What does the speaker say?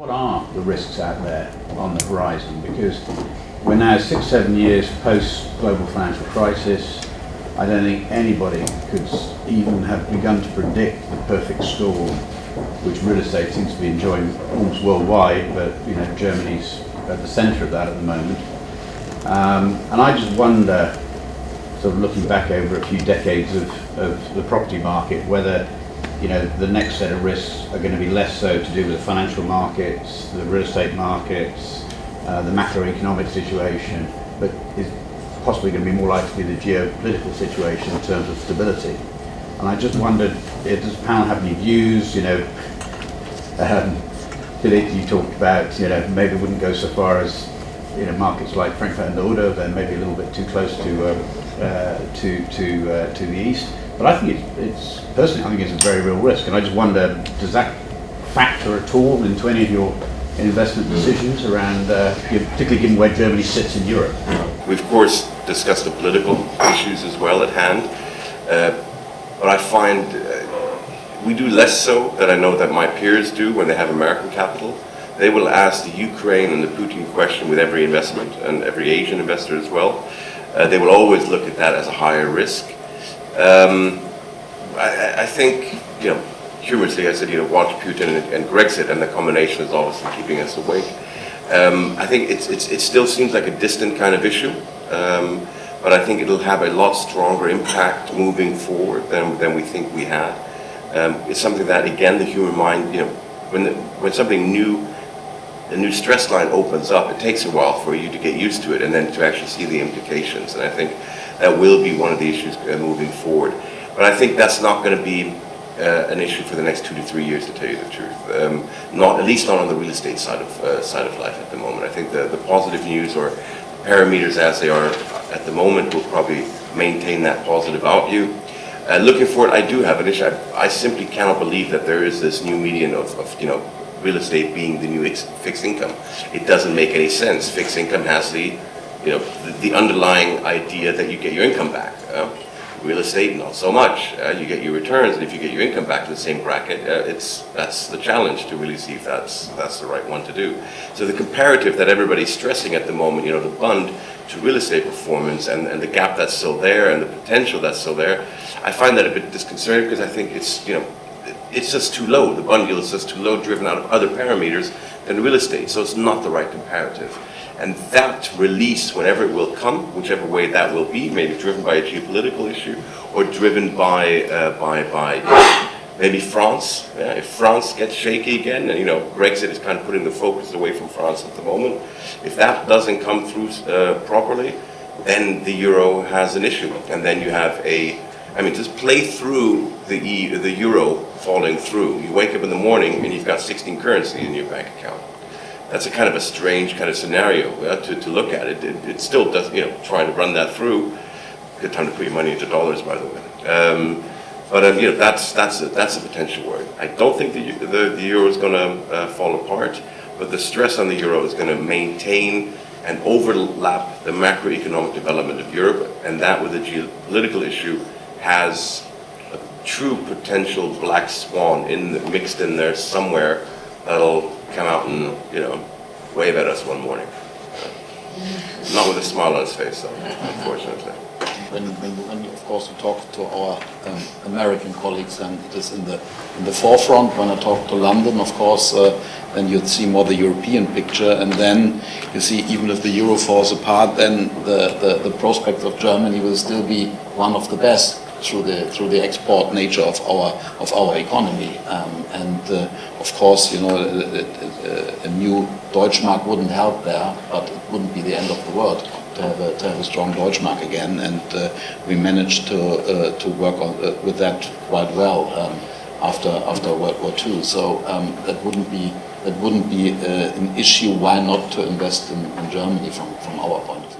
What are the risks out there on the horizon? Because we're now 6-7 years post-global financial crisis. I don't think anybody could even have begun to predict the perfect storm, which real estate seems to be enjoying almost worldwide, but Germany's at the centre of that at the moment. And I just wonder, sort of looking back over a few decades of the property market, whether the next set of risks are going to be less so to do with the financial markets, the real estate markets, the macroeconomic situation, but is possibly going to be more likely the geopolitical situation in terms of stability. And I just wondered, does the panel have any views? Philip, you talked about, maybe it wouldn't go so far as markets like Frankfurt and Oder, then maybe a little bit too close to the east. But I think personally, I think it's a very real risk, and I just wonder, does that factor at all into any of your investment decisions around, particularly given where Germany sits in Europe? We've of course discussed the political issues as well at hand, but I find we do less so than I know that my peers do when they have American capital. They will ask the Ukraine and the Putin question with every investment, and every Asian investor as well. They will always look at that as a higher risk. I think, humorously, I said, watch Putin and Brexit, and the combination is obviously keeping us awake. I think it still seems like a distant kind of issue, but I think it'll have a lot stronger impact moving forward than we think we had. It's something that, again, the human mind, when something new, a new stress line opens up, it takes a while for you to get used to it and then to actually see the implications. And I think that will be one of the issues moving forward. But I think that's not going to be an issue for the next 2 to 3 years, to tell you the truth. At least not on the real estate side of life at the moment. I think the positive news, or parameters as they are at the moment, will probably maintain that positive outview. Looking forward, I do have an issue. I simply cannot believe that there is this new median of real estate being the new fixed income. It doesn't make any sense. Fixed income has the underlying idea that you get your income back. Real estate, not so much. You get your returns, and if you get your income back to the same bracket, that's the challenge to really see if that's the right one to do. So the comparative that everybody's stressing at the moment, the bund to real estate performance and the gap that's still there and the potential that's still there, I find that a bit disconcerting, because I think it's just too low. The bund yield is just too low, driven out of other parameters than real estate. So it's not the right comparative. And that release, whenever it will come, whichever way that will be, maybe driven by a geopolitical issue or driven by maybe France. If France gets shaky again, and Brexit is kind of putting the focus away from France at the moment. If that doesn't come through properly, then the euro has an issue, and then you have just play through the euro falling through. You wake up in the morning and you've got 16 currencies in your bank account. That's a kind of a strange kind of scenario to look at. It still does, trying to run that through. Good time to put your money into dollars, by the way. That's a potential worry. I don't think the euro is going to fall apart, but the stress on the euro is going to maintain and overlap the macroeconomic development of Europe, and that, with the geopolitical issue, has a true potential black swan mixed in there somewhere that'll come out and wave at us one morning. Not with a smile on his face, though, unfortunately. When of course you talk to our American colleagues, and it is in the forefront. When I talk to London, of course, then you'd see more the European picture, and then you see, even if the euro falls apart, then the prospect of Germany will still be one of the best through the export nature of our economy, and of course, a new Deutschmark wouldn't help there, but it wouldn't be the end of the world to have a strong Deutschmark again, and we managed to work with that quite well after World War II. So that wouldn't be an issue. Why not to invest in Germany from our point of view?